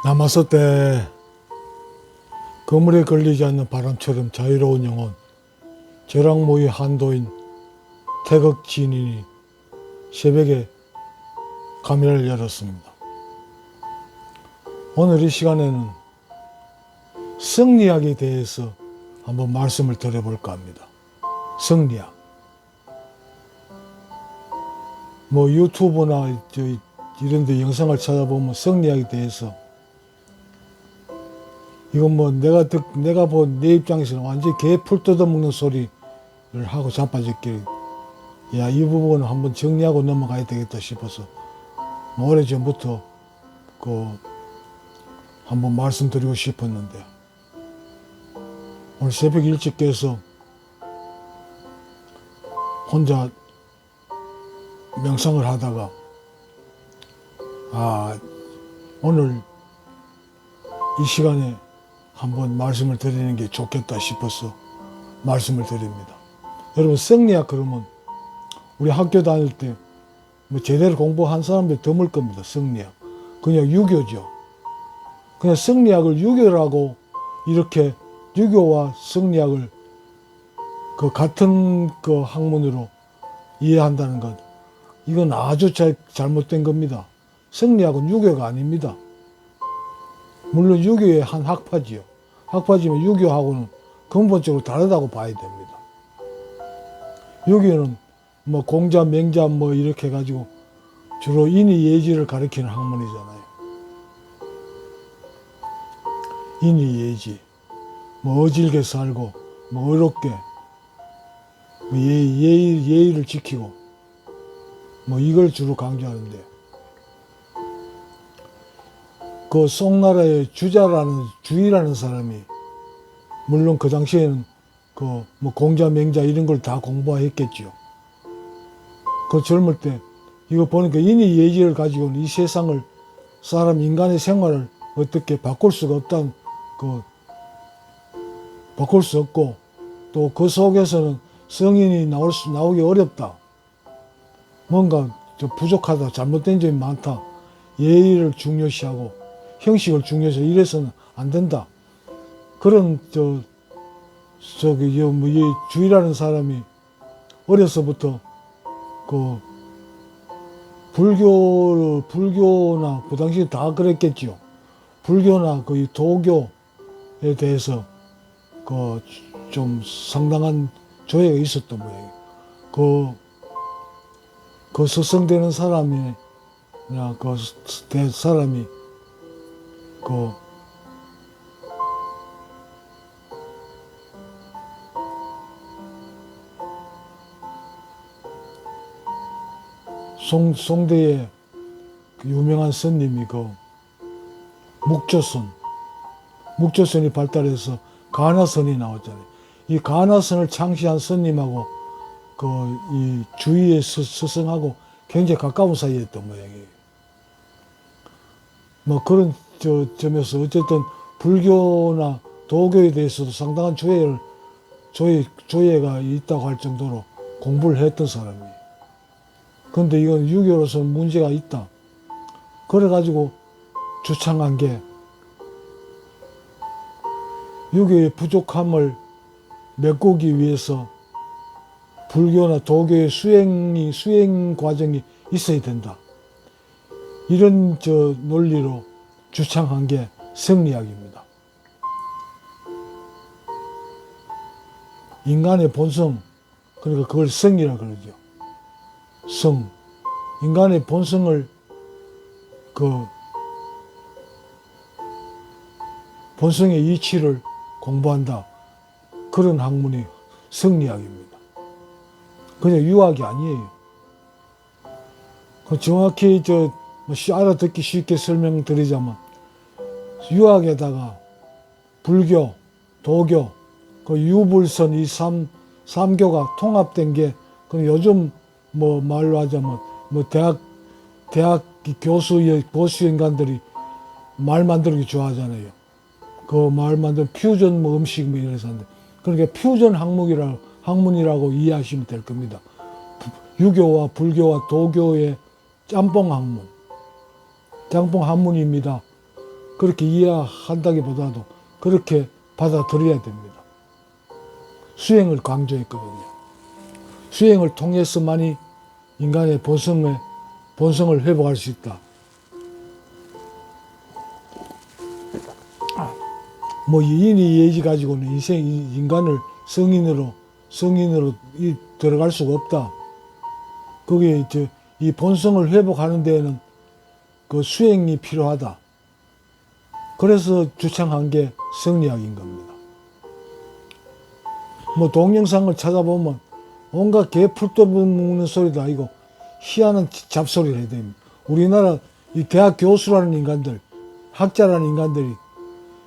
남았을 때 그물에 걸리지 않는 바람처럼 자유로운 영혼, 저랑모의 한도인 태극 진인이 새벽에 카메라를 열었습니다. 오늘 이 시간에는 성리학에 대해서 한번 말씀을 드려볼까 합니다. 성리학. 유튜브나 이런 데 영상을 찾아보면 성리학에 대해서 이건 내가 본 내 입장에서는 완전히 개 풀 뜯어먹는 소리를 하고 자빠졌기에 이 부분은 한번 정리하고 넘어가야 되겠다 싶어서 오래전부터 한번 말씀드리고 싶었는데 오늘 새벽 일찍 깨서 혼자 명상을 하다가 오늘 이 시간에 한번 말씀을 드리는 게 좋겠다 싶어서 말씀을 드립니다. 여러분, 성리학 그러면 우리 학교 다닐 때 제대로 공부한 사람들이 드물 겁니다. 성리학. 그냥 유교죠. 그냥 성리학을 유교라고 이렇게 유교와 성리학을 같은 학문으로 이해한다는 것, 이건 아주 잘못된 겁니다. 성리학은 유교가 아닙니다. 물론 유교의 한 학파지요. 학파지만 유교하고는 근본적으로 다르다고 봐야 됩니다. 유교는 공자, 명자 이렇게 해가지고 주로 인의 예지를 가리키는 학문이잖아요. 인의 예지, 어질게 살고, 어렵게, 예의를 지키고, 이걸 주로 강조하는데, 송나라의 주의라는 사람이, 물론 그 당시에는 공자, 명자 이런 걸 다 공부했겠지요. 젊을 때, 이거 보니까 인의 예지를 가지고는 이 세상을, 인간의 생활을 어떻게 바꿀 수가 없다는, 바꿀 수 없고, 또 그 속에서는 성인이 나오기 어렵다. 뭔가 부족하다, 잘못된 점이 많다. 예의를 중요시하고, 형식을 중요시하고, 이래서는 안 된다. 그런, 이 주의라는 사람이 어려서부터 불교나, 그 당시에 다 그랬겠지요. 불교나 이 도교에 대해서 좀 상당한 조예가 있었던 모양이에요. 스승되는 사람이 송대의 유명한 스님이 묵조선이 발달해서 가나선이 나왔잖아요. 이 가나선을 창시한 스님하고 이 주위의 스승하고 굉장히 가까운 사이였던 모양이에요. 그런 점에서 어쨌든 불교나 도교에 대해서도 상당한 조예가 있다고 할 정도로 공부를 했던 사람이에요. 그런데 이건 유교로서는 문제가 있다. 그래가지고 주창한 게 유교의 부족함을 메꾸기 위해서 불교나 도교의 수행 과정이 있어야 된다. 이런 논리로 주창한 게 성리학입니다. 인간의 본성, 그러니까 그걸 성이라 그러죠. 성. 인간의 본성을 본성의 이치를 공부한다. 그런 학문이 성리학입니다. 그냥 유학이 아니에요. 정확히 알아듣기 쉽게 설명드리자면 유학에다가 불교, 도교, 유불선 이 삼교가 통합된 게 요즘 말로 하자면 대학 교수 인간들이 말 만들기 좋아하잖아요. 말 만든 퓨전 음식 이래서 하는데, 그러니까 퓨전 학문이라고 이해하시면 될 겁니다. 유교와 불교와 도교의 짬뽕 학문입니다. 그렇게 이해한다기보다도 그렇게 받아들여야 됩니다. 수행을 강조했거든요. 수행을 통해서만이 인간의 본성을 회복할 수 있다. 뭐 이인이 예지 가지고는 인간을 성인으로 들어갈 수가 없다. 거기에 이 본성을 회복하는 데에는 그 수행이 필요하다. 그래서 주창한 게 성리학인 겁니다. 뭐 동영상을 찾아보면 온갖 개 풀도 먹는 소리도 아니고 희한한 잡소리를 해야 됩니다. 우리나라 이 대학 교수라는 인간들, 학자라는 인간들이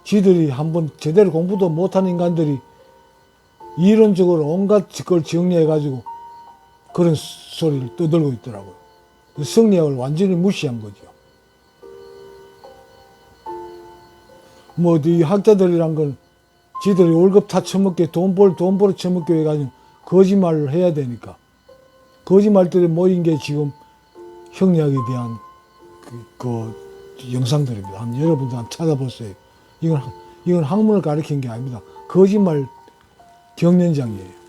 지들이 한번 제대로 공부도 못한 인간들이 이론적으로 온갖 걸 정리해가지고 그런 소리를 떠들고 있더라고요. 성리학을 완전히 무시한 거죠. 뭐 이 학자들이란 건 지들이 월급 다 처먹게 돈 벌어 처먹게 해가지고 거짓말을 해야 되니까 거짓말들이 모인 게 지금 형리학에 대한 그 영상들입니다. 여러분들 한번 찾아보세요. 이건 학문을 가리킨 게 아닙니다. 거짓말 경연장이에요.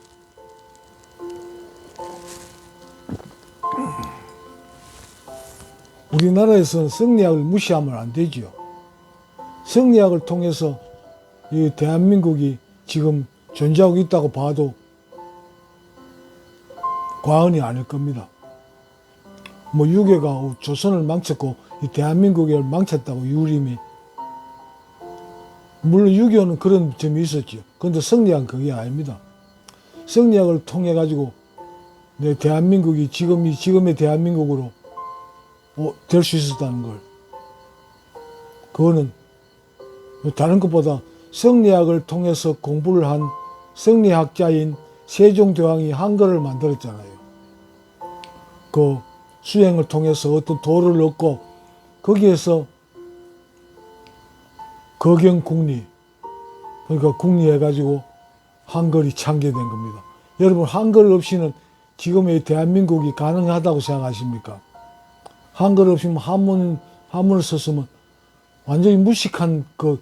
우리나라에서는 성리학을 무시하면 안 되지요. 성리학을 통해서 이 대한민국이 지금 존재하고 있다고 봐도 과언이 아닐 겁니다. 뭐 유교가 조선을 망쳤고 이 대한민국을 망쳤다고 유림이 물론 유교는 그런 점이 있었죠. 그런데 성리학은 그게 아닙니다. 성리학을 통해 가지고 내 대한민국이 지금의 대한민국으로 될 수 있었다는 걸, 그거는 다른 것보다 성리학을 통해서 공부를 한 성리학자인 세종대왕이 한글을 만들었잖아요. 그 수행을 통해서 어떤 도를 얻고 거기에서 거경국리, 그러니까 국리해가지고 한글이 창제된 겁니다. 여러분, 한글 없이는 지금의 대한민국이 가능하다고 생각하십니까? 한글 없이면 한문을 썼으면 완전히 무식한 그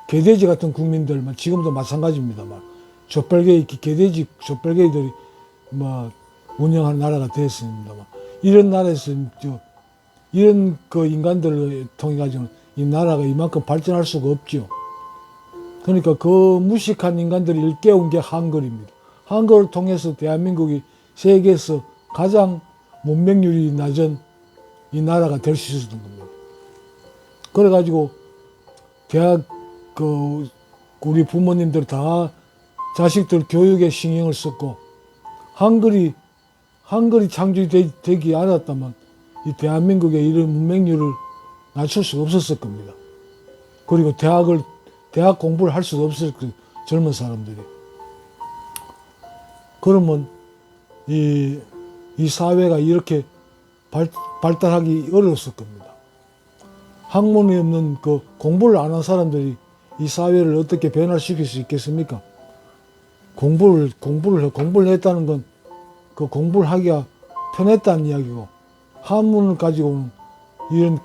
개돼지 같은 국민들만 지금도 마찬가지입니다만 족벌개이들이 뭐 운영하는 나라가 됐습니다만 이런 나라에서 이런 그 인간들을 통해 가지고는 이 나라가 이만큼 발전할 수가 없죠. 그러니까 그 무식한 인간들이 일깨운 게 한글입니다. 한글을 통해서 대한민국이 세계에서 가장 문명률이 낮은 이 나라가 될 수 있었던 겁니다. 그래가지고 대학 우리 부모님들 다 자식들 교육에 신경을 썼고 한글이 창조되기 않았다면 이 대한민국의 이런 문맹률을 낮출 수가 없었을 겁니다. 그리고 대학 공부를 할 수도 없을 그 젊은 사람들이. 그러면 이 사회가 이렇게 발달하기 어려웠을 겁니다. 학문이 없는 그 공부를 안 한 사람들이 이 사회를 어떻게 변화시킬 수 있겠습니까? 공부를 했다는 건 그 공부를 하기가 편했다는 이야기고, 한문을 가지고는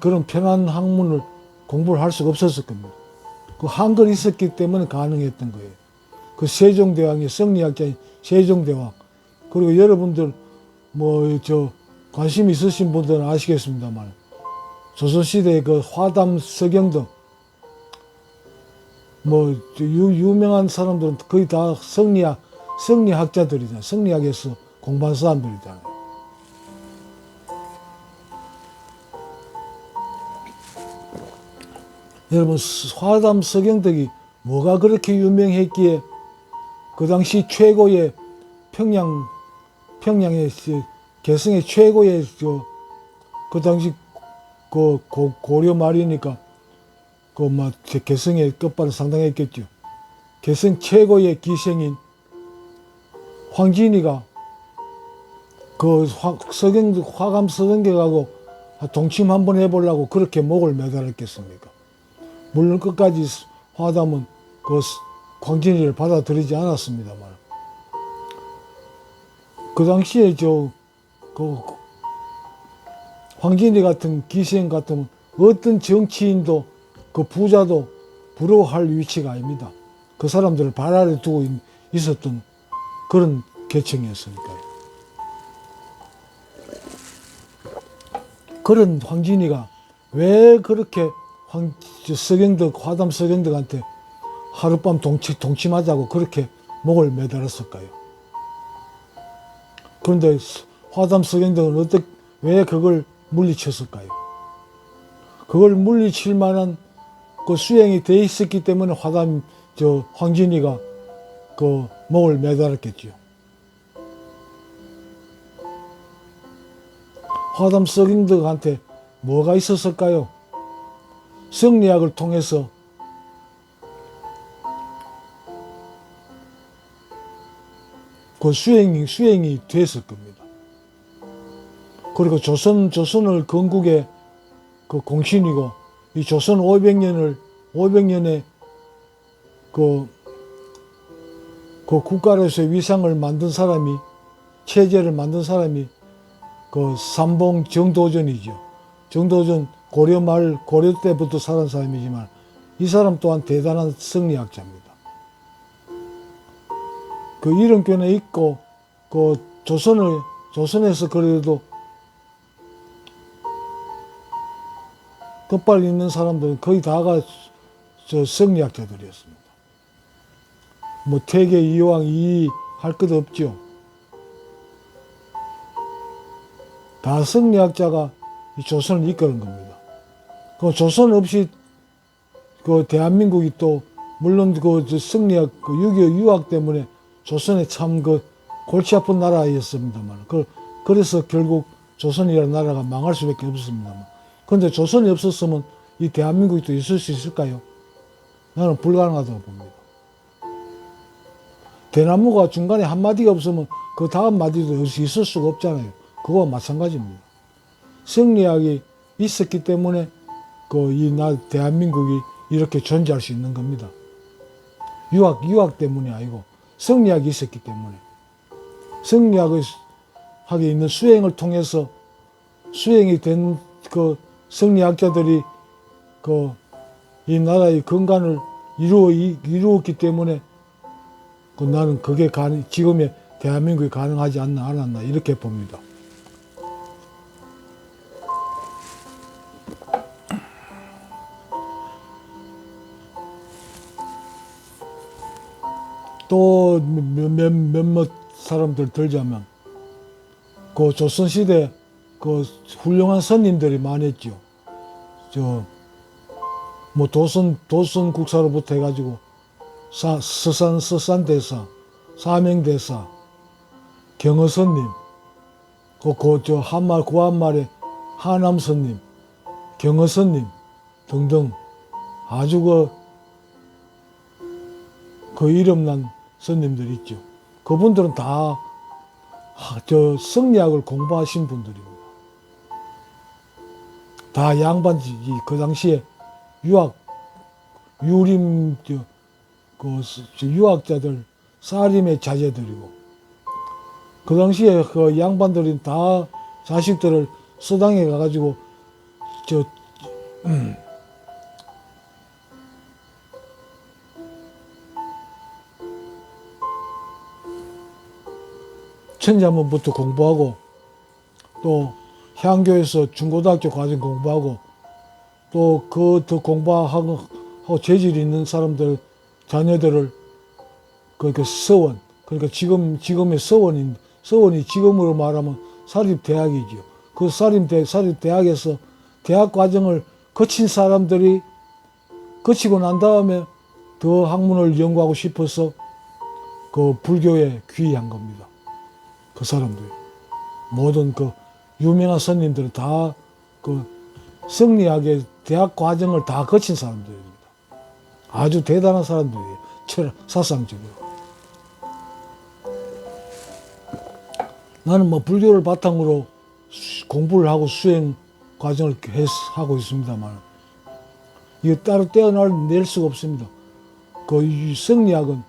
그런 편한 학문을 공부를 할 수가 없었을 겁니다. 그 한글이 있었기 때문에 가능했던 거예요. 그 세종대왕의 성리학자인 세종대왕, 그리고 여러분들 관심 있으신 분들은 아시겠습니다만 조선시대의 그 화담 서경덕, 유명한 사람들은 거의 다 성리학자들이잖아요. 성리학에서 공부한 사람들이잖아요. 여러분, 화담 서경덕이 뭐가 그렇게 유명했기에 그 당시 최고의 평양의 개성의 최고의 그 당시 고려 말이니까 개성의 끝발은 상당했겠죠. 개성 최고의 기생인 황진이가 화감 서경덕하고 동침 한번 해보려고 그렇게 목을 매달았겠습니까? 물론 끝까지 화담은 황진이를 받아들이지 않았습니다만, 그 당시에 황진이 같은 기생 같으면 어떤 정치인도 그 부자도 부러워할 위치가 아닙니다. 그 사람들을 발 아래 두고 있었던 그런 계층이었으니까요. 그런 황진이가 왜 그렇게 화담 서경덕한테 하룻밤 동침하자고 그렇게 목을 매달았을까요? 그런데 화담 서경덕은 왜 그걸 물리쳤을까요? 그걸 물리칠 만한 그 수행이 돼 있었기 때문에 황진이가 그 목을 매달았겠죠. 화담 서경덕한테 뭐가 있었을까요? 성리학을 통해서 그 수행이 됐을 겁니다. 그리고 조선을 건국의 그 공신이고, 이 조선 500년의 그 국가로서의 위상을 만든 사람이, 체제를 만든 사람이 그 삼봉 정도전이죠. 정도전 고려 때부터 살은 사람이지만 이 사람 또한 대단한 성리학자입니다. 그 이름교에 있고 그 조선에서 그래도 덧발 있는 사람들은 거의 다가 성리학자들이었습니다. 뭐 태계 이황 이 할 것 없죠. 다 성리학자가 이 조선을 이끄는 겁니다. 그 조선 없이 그 대한민국이 또 물론 그 성리학 그 6.25 유학 때문에 조선에 참 그 골치 아픈 나라였습니다만 그래서 결국 조선이라는 나라가 망할 수밖에 없었습니다만, 그런데 조선이 없었으면 이 대한민국이 또 있을 수 있을까요? 나는 불가능하다고 봅니다. 대나무가 중간에 한 마디가 없으면 그 다음 마디도 있을 수가 없잖아요. 그거와 마찬가지입니다. 성리학이 있었기 때문에 대한민국이 이렇게 존재할 수 있는 겁니다. 유학 때문이 아니고 성리학이 있었기 때문에, 성리학에 있는 수행을 통해서 수행이 된 그 성리학자들이 이 나라의 근간을 이루었기 때문에 나는 그게 지금의 대한민국이 가능하지 않았나 이렇게 봅니다. 또 몇몇 사람들 들자면 그 조선시대 그 훌륭한 선님들이 많았죠. 뭐 도선국사로부터 해가지고 서산대사, 사명대사, 경허선님, 구한말의 하남선님, 경허선님 등등 아주 그 이름난 선님들이 있죠. 그분들은 다 성리학을 공부하신 분들입니다. 다 양반지, 그 당시에 유학자들, 사림의 자제들이고, 그 당시에 그 양반들은 다 자식들을 서당에 가가지고, 천자문부터 공부하고, 또 향교에서 중고등학교 과정 공부하고, 또 더 공부하고 재질 있는 사람들 자녀들을 서원, 그러니까 지금의 서원이 지금으로 말하면 사립대학이죠. 그 사립대학에서 대학 과정을 거친 사람들이 거치고 난 다음에 더 학문을 연구하고 싶어서 그 불교에 귀의한 겁니다. 그 사람들이 모든 그 유명한 스님들은 다 그 성리학의 대학 과정을 다 거친 사람들입니다. 아주 대단한 사람들이에요. 사상적으로. 나는 뭐 불교를 바탕으로 공부를 하고 수행 과정을 하고 있습니다만, 이거 따로 떼어낼 수가 없습니다. 이 성리학은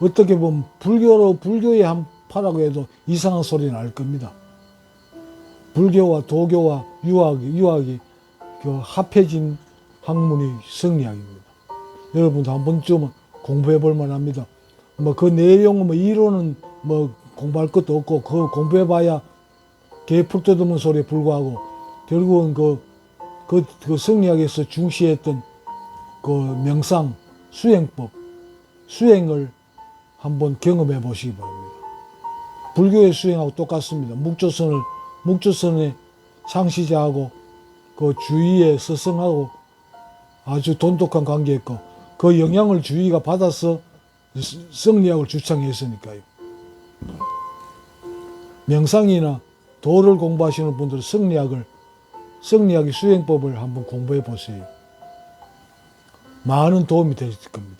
어떻게 보면 불교의 한파라고 해도 이상한 소리 날 겁니다. 불교와 도교와 유학이 합해진 학문이 성리학입니다. 여러분도 한 번쯤은 공부해 볼 만합니다. 뭐 그 내용은 뭐 이론은 뭐 공부할 것도 없고 그 공부해 봐야 개풀 뜯으면 소리에 불과하고 결국은 그 성리학에서 중시했던 그 명상 수행법 수행을 한번 경험해 보시기 바랍니다. 불교의 수행하고 똑같습니다. 묵조선의 창시자하고 그 주위의 스승하고 아주 돈독한 관계였고 그 영향을 주위가 받아서 성리학을 주창했으니까요. 명상이나 도를 공부하시는 분들은 성리학의 수행법을 한번 공부해 보세요. 많은 도움이 될 겁니다.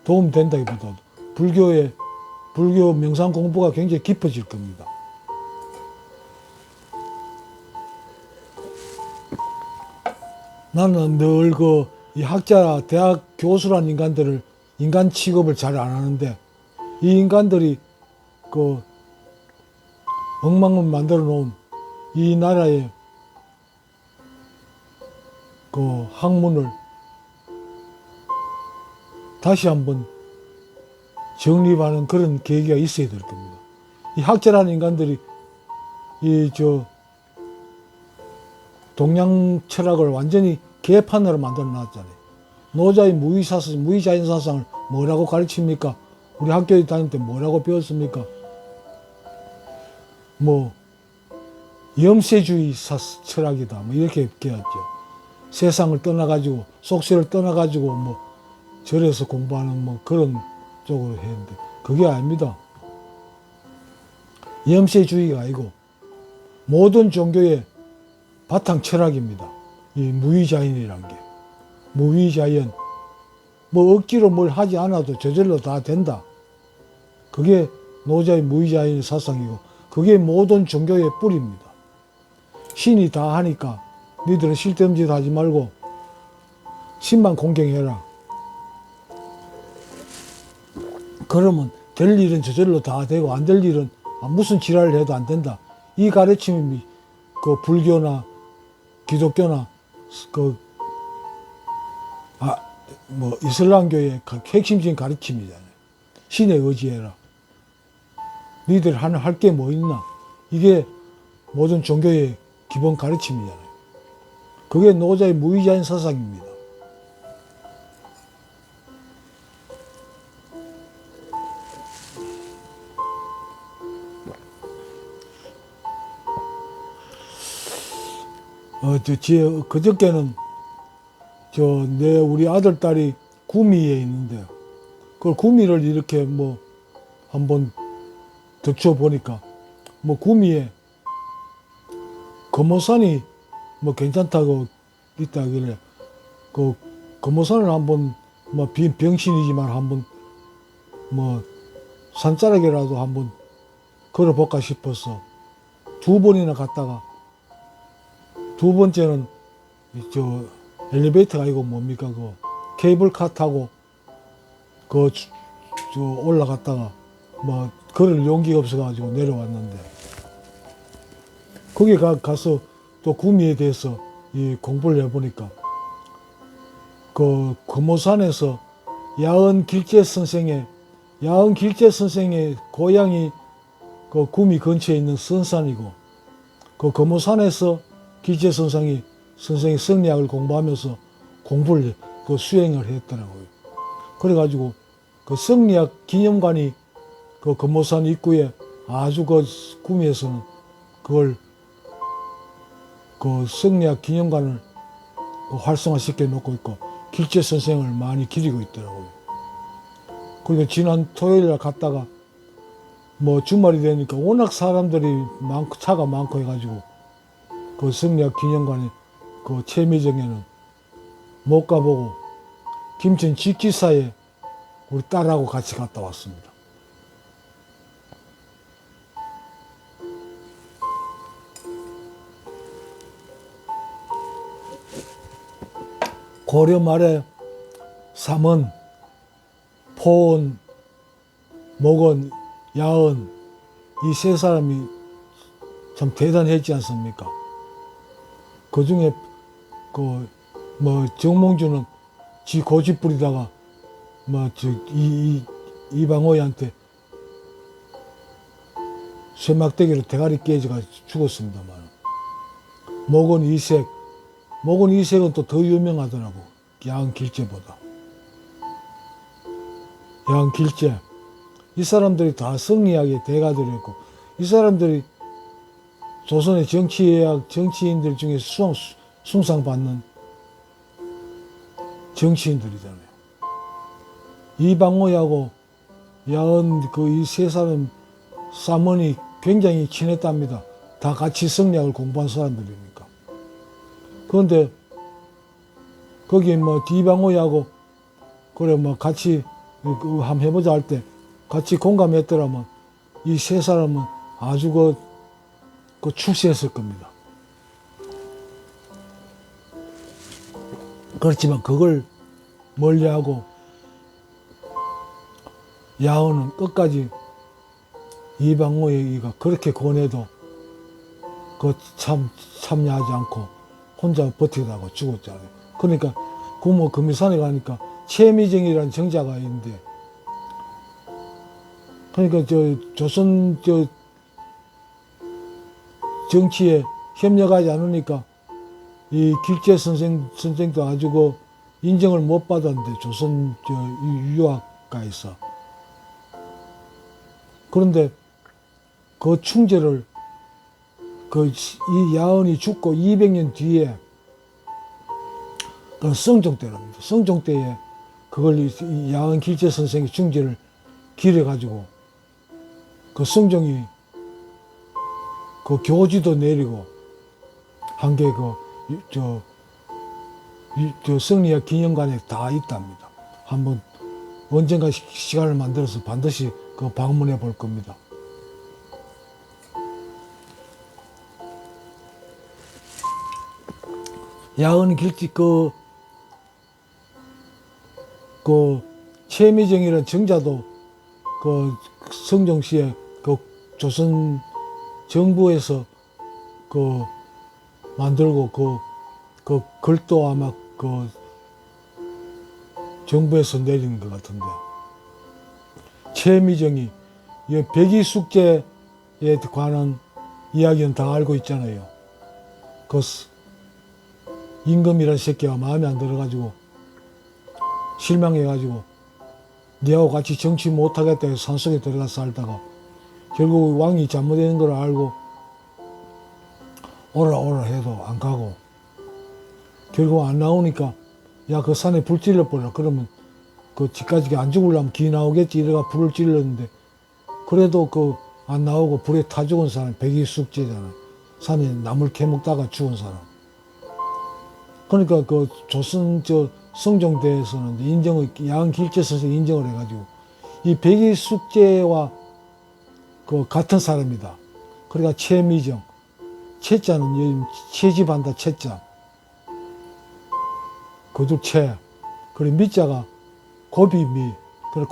도움이 된다기보다도 불교 명상 공부가 굉장히 깊어질 겁니다. 나는 늘 이 학자, 대학 교수란 인간 취급을 잘 안 하는데, 이 인간들이 엉망을 만들어 놓은 이 나라의 학문을 다시 한번 정립하는 그런 계기가 있어야 될 겁니다. 이 학자라는 인간들이 동양 철학을 완전히 개판으로 만들어 놨잖아요. 노자의 무의자인 사상을 뭐라고 가르칩니까? 우리 학교에 다닐 때 뭐라고 배웠습니까? 뭐 염세주의 철학이다. 뭐 이렇게 배웠죠. 세상을 떠나가지고 속세를 떠나가지고 뭐 절에서 공부하는 뭐 그런 쪽으로 했는데 그게 아닙니다. 염세주의가 아니고 모든 종교의 바탕 철학입니다. 이 무의자인이란 게. 무의자연. 뭐 억지로 뭘 하지 않아도 저절로 다 된다. 그게 노자의 무의자인 사상이고 그게 모든 종교의 뿌리입니다. 신이 다 하니까 니들은 쓸데없는 짓 하지 말고 신만 공경해라. 그러면 될 일은 저절로 다 되고 안 될 일은 무슨 지랄을 해도 안 된다. 이 가르침이 불교나 기독교나 이슬람교의 핵심적인 가르침이잖아요. 신에 의지해라. 니들 할 게 뭐 있나? 이게 모든 종교의 기본 가르침이잖아요. 그게 노자의 무의자인 사상입니다. 그저께는 우리 아들, 딸이 구미에 있는데, 그걸 구미를 이렇게 한번 덮쳐보니까, 구미에 금오산이 괜찮다고 있다길래, 금오산을 한번, 병신이지만 한번, 산자락이라도 한번 걸어볼까 싶어서 2번이나 갔다가, 2번째는 엘리베이터가 아니고 뭡니까 케이블카 타고 올라갔다가 걸을 용기가 없어가지고 내려왔는데 거기 가서 또 구미에 대해서 공부를 해보니까 금오산에서 야은 길재 선생의 고향이 구미 근처에 있는 선산이고 금오산에서 길재 선생이 성리학을 공부하면서 공부를 수행을 했더라고요. 그래가지고 성리학 기념관이 금오산 입구에 아주 구미에서는 그걸 성리학 기념관을 활성화시켜 놓고 있고 길재 선생을 많이 기리고 있더라고요. 그리고 지난 토요일에 갔다가 주말이 되니까 워낙 사람들이 많고 차가 많고 해가지고 성리학 기념관에 최미정에는 못 가보고 김천 직지사에 우리 딸하고 같이 갔다 왔습니다. 고려 말에 삼은, 포은, 목은, 야은 이 세 사람이 참 대단했지 않습니까? 그 중에 뭐 정몽주는 지 고집 부리다가 뭐 이방호이한테 쇠막대기로 대가리 깨져가 죽었습니다만, 목원 이색은 또 더 유명하더라고. 야은길제보다. 야은길제. 이 사람들이 다 성리학의 대가들이었고, 이 사람들이 조선의 정치인들 중에 숭상받는 정치인들이잖아요. 이방호하고 야은 이 세 사람 사모니 굉장히 친했답니다. 다 같이 성리학을 공부한 사람들이니까. 그런데 거기 뭐 이방호하고 그래 뭐 같이 한번 해보자 할 때 같이 공감했더라면 이 세 사람은 아주 그 출세했을 겁니다. 그렇지만 그걸 멀리하고 야은은 끝까지 이방호가 그렇게 권해도 참여하지 않고 혼자 버티다가 죽었잖아요. 그러니까 구모 금이산에 가니까 최미정이라는 정자가 있는데, 그러니까 조선 정치에 협력하지 않으니까 이 길제 선생도 아주 인정을 못 받았는데, 조선 유학가에서. 그런데 그 충제를 이 야은이 죽고 200년 뒤에 그 성종 때랍니다. 성종 때에 그걸 이 야은 길제 선생의 충제를 기려가지고 그 성종이 그 교지도 내리고 한 게 성리학 기념관에 다 있답니다. 한번 언젠가 시간을 만들어서 반드시 방문해 볼 겁니다. 야은 길지 최미정이라는 정자도 성종시에 조선 정부에서 만들고 글도 아마 정부에서 내린 것 같은데, 최미정이 백이숙제에 관한 이야기는 다 알고 있잖아요. 임금이라는 새끼가 마음에 안 들어가지고 실망해가지고 니하고 같이 정치 못하겠다 해서 산속에 들어가서 살다가 결국 왕이 잘못된 걸 알고 오라 해도 안 가고 결국 안 나오니까 야 그 산에 불 질러버려. 그러면 집까지 안 죽으려면 기 나오겠지 이래가 불을 질렀는데, 그래도 안 나오고 불에 타 죽은 사람이 백이숙제잖아. 산에 나물 캐먹다가 죽은 사람. 그러니까 조선 성종대에서는 야은 길제 선생 인정을 해가지고 이 백이숙제와 같은 사람이다. 그러니까 최미정, 채자는 채집한다 채자. 그들 채. 그리고 미자가 고비미. 그리고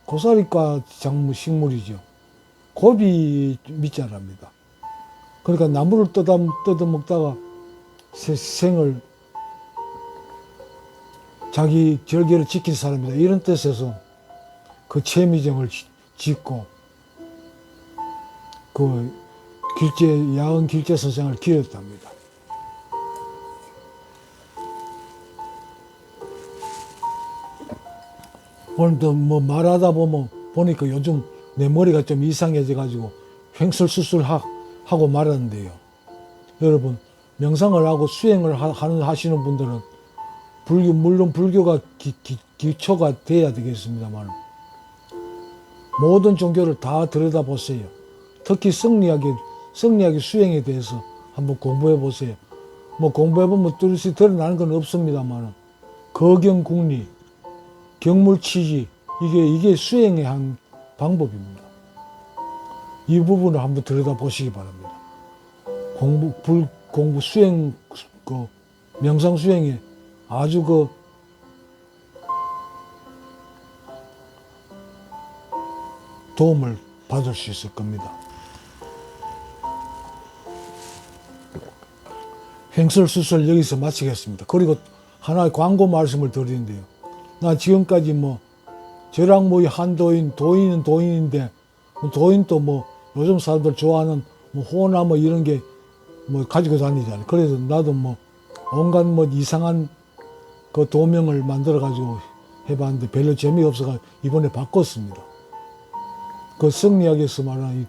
고사리과 작물 식물이죠. 고비 미자랍니다. 그러니까 나무를 뜯어먹다가 생을 자기 절개를 지킨 사람이다. 이런 뜻에서 최미정을 짓고 야은 길제 선생을 기렸답니다. 오늘도 말하다 보니까 요즘 내 머리가 좀 이상해져가지고 횡설수설하고 말하는데요. 여러분, 명상을 하고 수행을 하시는 분들은 물론 불교가 기초가 돼야 되겠습니다만 모든 종교를 다 들여다보세요. 특히 성리학의 수행에 대해서 한번 공부해 보세요. 공부해 보면 뚜렷이 드러나는 건 없습니다만 거경국리, 경물치지 이게 수행의 한 방법입니다. 이 부분을 한번 들여다보시기 바랍니다. 공부 수행 명상 수행에 아주 도움을 받을 수 있을 겁니다. 횡설수설 여기서 마치겠습니다. 그리고 하나의 광고 말씀을 드리는데요. 나 지금까지 뭐 저랑 뭐 한도인, 도인은 도인인데 뭐 도인도 뭐 요즘 사람들 좋아하는 뭐 호나 뭐 이런 게 뭐 가지고 다니잖아요. 그래서 나도 뭐 온갖 뭐 이상한 그 도명을 만들어 가지고 해봤는데 별로 재미없어서 이번에 바꿨습니다. 그 성리학에서 말하는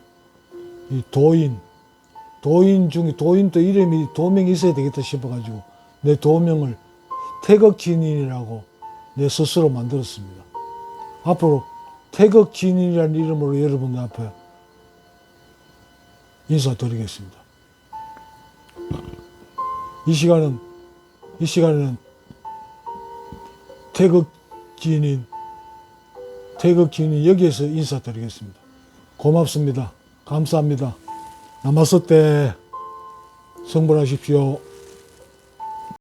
이 도인 중에 도인도 이름이 도명이 있어야 되겠다 싶어가지고 내 도명을 태극진인이라고 내 스스로 만들었습니다. 앞으로 태극진인이라는 이름으로 여러분 앞에 인사드리겠습니다. 이 시간에는 태극진인 여기에서 인사드리겠습니다. 고맙습니다. 감사합니다. 나마스테 성불하십시오.